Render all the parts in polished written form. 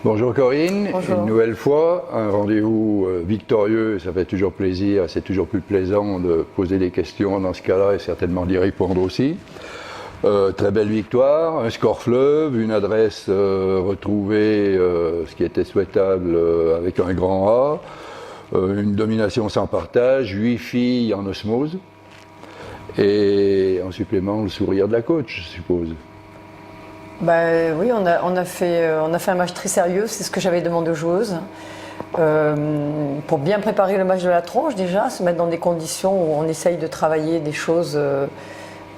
Bonjour Corinne, Bonjour. Une nouvelle fois, un rendez-vous victorieux, ça fait toujours plaisir, c'est toujours plus plaisant de poser des questions dans ce cas-là et certainement d'y répondre aussi. Très belle victoire, un score fleuve, une adresse retrouvée, ce qui était souhaitable avec un grand A, une domination sans partage, 8 filles en osmose et en supplément le sourire de la coach, je suppose. Oui, on a fait un match très sérieux, c'est ce que j'avais demandé aux joueuses. Pour bien préparer le match de la tronche déjà, se mettre dans des conditions où on essaye de travailler des choses,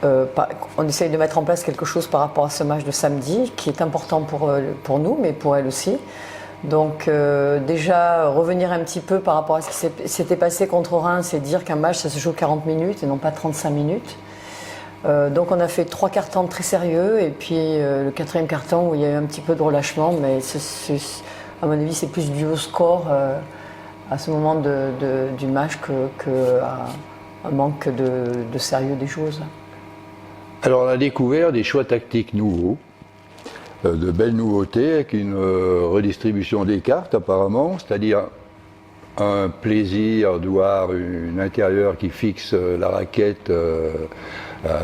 on essaye de mettre en place quelque chose par rapport à ce match de samedi, qui est important pour nous, mais pour elle aussi. Donc déjà revenir un petit peu par rapport à ce qui s'était passé contre Reims, c'est dire qu'un match ça se joue 40 minutes et non pas 35 minutes. Donc on a fait 3 cartons très sérieux et puis le 4e carton où il y a eu un petit peu de relâchement, mais à mon avis c'est plus dû au score à ce moment du match qu'à un manque de sérieux des joueuses. Alors on a découvert des choix tactiques nouveaux, de belles nouveautés avec une redistribution des cartes apparemment, c'est-à-dire un plaisir de voir une intérieure qui fixe la raquette,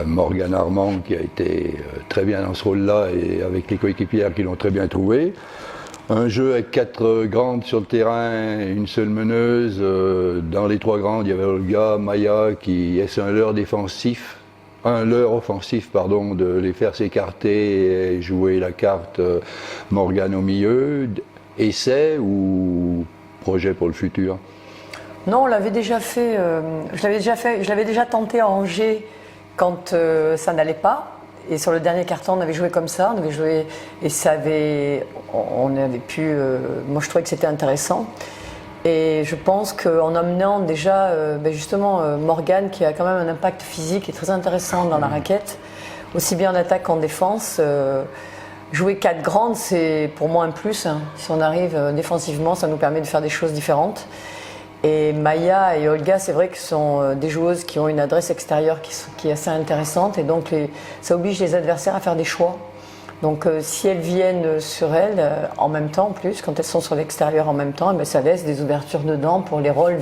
Morgane Armand qui a été très bien dans ce rôle-là et avec les coéquipières qui l'ont très bien trouvé. Un jeu avec 4 grandes sur le terrain, une seule meneuse. Dans les 3 grandes, il y avait Olga, Maya qui est un leurre défensif. Un leurre offensif, pardon, de les faire s'écarter et jouer la carte Morgane au milieu. Essai ou projet pour le futur? Non, on l'avait déjà fait, je l'avais déjà tenté à Angers quand ça n'allait pas. Et sur le dernier carton, on avait joué comme ça, on avait joué et on avait pu. Moi, je trouvais que c'était intéressant. Et je pense qu'en amenant déjà, justement, Morgane, qui a quand même un impact physique et très intéressant dans la raquette, aussi bien en attaque qu'en défense. Jouer 4 grandes, c'est pour moi un plus. Hein. Si on arrive défensivement, ça nous permet de faire des choses différentes. Et Maya et Olga, c'est vrai que ce sont des joueuses qui ont une adresse extérieure qui est assez intéressante. Et donc, ça oblige les adversaires à faire des choix. Donc, si elles viennent sur elles en même temps, en plus, quand elles sont sur l'extérieur en même temps, ça laisse des ouvertures dedans pour les rôles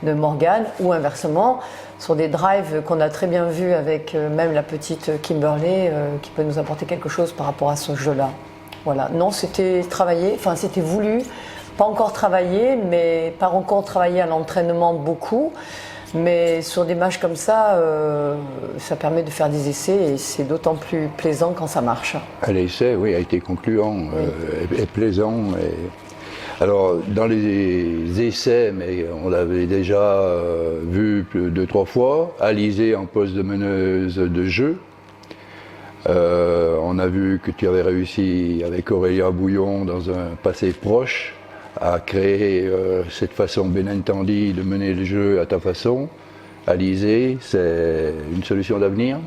de Morgane ou inversement, sur des drives qu'on a très bien vus avec même la petite Kimberley qui peut nous apporter quelque chose par rapport à ce jeu-là. Voilà. Non, c'était travaillé, enfin, c'était voulu. Pas encore travaillé, mais pas encore travaillé à l'entraînement beaucoup. Mais sur des matchs comme ça, ça permet de faire des essais et c'est d'autant plus plaisant quand ça marche. L'essai, oui, a été concluant et plaisant. Alors, dans les essais, mais on l'avait déjà vu 2-3 fois, Alizée en poste de meneuse de jeu. On a vu que tu avais réussi avec Aurélia Bouillon dans un passé proche à créer cette façon bien entendue de mener le jeu à ta façon. Alizée, c'est une solution d'avenir?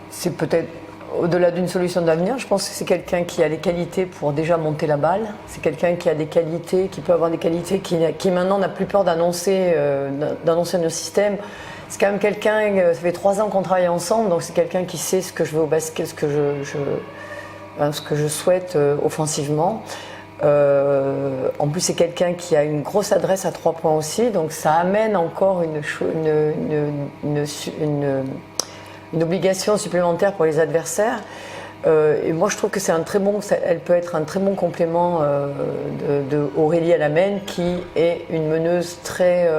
C'est peut-être au-delà d'une solution d'avenir, je pense que c'est quelqu'un qui a les qualités pour déjà monter la balle. C'est quelqu'un qui a des qualités, qui peut avoir des qualités, qui maintenant n'a plus peur d'annoncer nos systèmes. C'est quand même quelqu'un, ça fait 3 ans qu'on travaille ensemble, donc c'est quelqu'un qui sait ce que je veux au basket, ce que je souhaite offensivement. En plus, c'est quelqu'un qui a une grosse adresse à 3 points aussi, donc ça amène encore une obligation supplémentaire pour les adversaires. Et moi, je trouve que elle peut être un très bon complément de Aurélie Alamène, qui est une meneuse très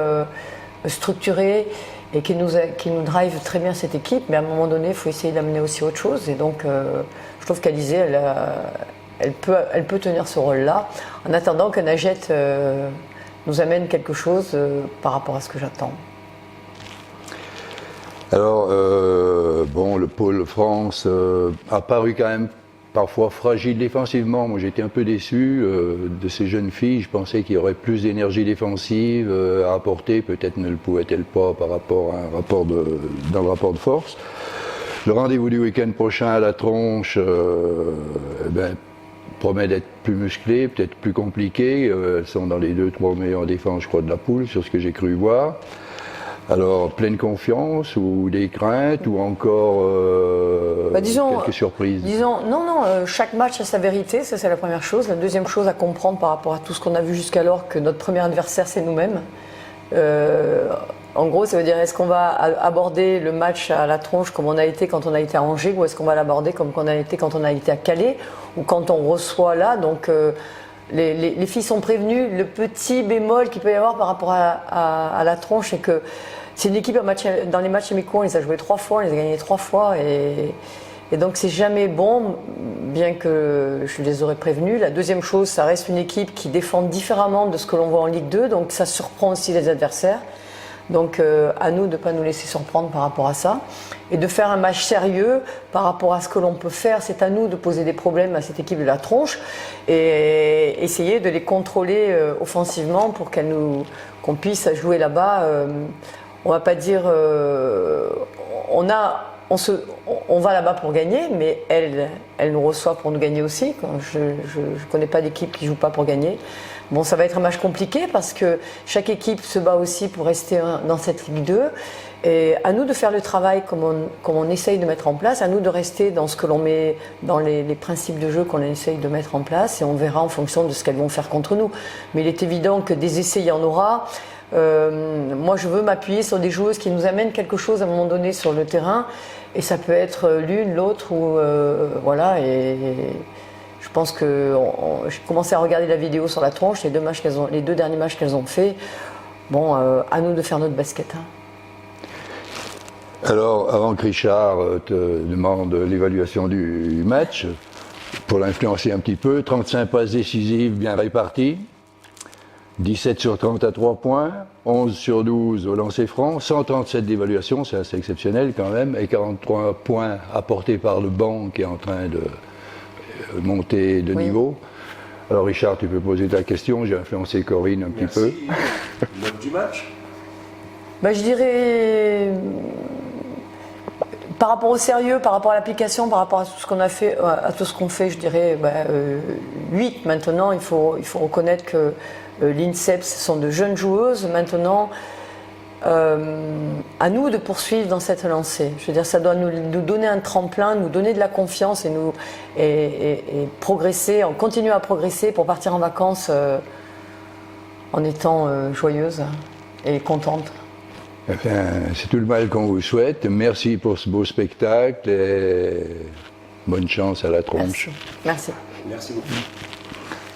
structurée et qui nous drive très bien cette équipe. Mais à un moment donné, il faut essayer d'amener aussi autre chose. Et donc, je trouve qu'Alizée, elle peut tenir ce rôle-là, en attendant que Najette nous amène quelque chose par rapport à ce que j'attends. Alors, le pôle France a paru quand même parfois fragile défensivement. Moi, j'étais un peu déçu de ces jeunes filles. Je pensais qu'il y aurait plus d'énergie défensive à apporter. Peut-être ne le pouvait-elle pas par rapport à dans le rapport de force. Le rendez-vous du week-end prochain à la Tronche promet d'être plus musclé, peut-être plus compliqué. Elles sont dans les 2-3 meilleures défenses, je crois, de la poule, sur ce que j'ai cru voir. Alors, pleine confiance ou des craintes ou encore quelques surprises? Disons, non, chaque match a sa vérité, ça c'est la première chose. La deuxième chose à comprendre par rapport à tout ce qu'on a vu jusqu'alors, que notre premier adversaire c'est nous-mêmes. En gros, ça veut dire, est-ce qu'on va aborder le match à la tronche comme on a été quand on a été à Angers, ou est-ce qu'on va l'aborder comme on a été quand on a été à Calais, ou quand on reçoit là. Donc les filles sont prévenues. Le petit bémol qu'il peut y avoir par rapport à la tronche, c'est que c'est une équipe dans les matchs amicaux, on les a joués 3 fois, on les a gagnés 3 fois, et donc c'est jamais bon, bien que je les aurais prévenus. La deuxième chose, ça reste une équipe qui défend différemment de ce que l'on voit en Ligue 2, donc ça surprend aussi les adversaires. Donc à nous de ne pas nous laisser surprendre par rapport à ça et de faire un match sérieux par rapport à ce que l'on peut faire. C'est à nous de poser des problèmes à cette équipe de la tronche et essayer de les contrôler offensivement pour qu'on puisse jouer là-bas. On va pas dire on va là-bas pour gagner, mais elle nous reçoit pour nous gagner aussi. Je ne connais pas d'équipe qui ne joue pas pour gagner. Bon, ça va être un match compliqué parce que chaque équipe se bat aussi pour rester dans cette Ligue 2. Et à nous de faire le travail comme on essaye de mettre en place, à nous de rester dans ce que l'on met, dans les principes de jeu qu'on essaye de mettre en place, et on verra en fonction de ce qu'elles vont faire contre nous. Mais il est évident que des essais, il y en aura. Moi, je veux m'appuyer sur des joueuses qui nous amènent quelque chose à un moment donné sur le terrain, et ça peut être l'une, l'autre, ou voilà. Et je pense que j'ai commencé à regarder la vidéo sur la tronche, les 2 derniers matchs qu'elles ont fait. Bon, à nous de faire notre basket. Hein. Alors, avant que Richard te demande l'évaluation du match, pour l'influencer un petit peu, 35 passes décisives bien réparties, 17 sur 30 à 3 points, 11 sur 12 au lancer franc, 137 d'évaluation, c'est assez exceptionnel quand même, et 43 points apportés par le banc qui est en train de monter de niveau. Alors Richard, tu peux poser ta question, j'ai influencé Corinne un petit peu. Note du match? Je dirais, par rapport au sérieux, par rapport à l'application, par rapport à tout ce qu'on a fait, à tout ce qu'on fait, je dirais 8. Maintenant, il faut reconnaître que l'INSEP, ce sont de jeunes joueuses. Maintenant, à nous de poursuivre dans cette lancée. Je veux dire, ça doit nous donner un tremplin, nous donner de la confiance et progresser, continuer à progresser pour partir en vacances en étant joyeuse et contente. Enfin, c'est tout le mal qu'on vous souhaite. Merci pour ce beau spectacle et bonne chance à la tronche. Merci. Merci beaucoup.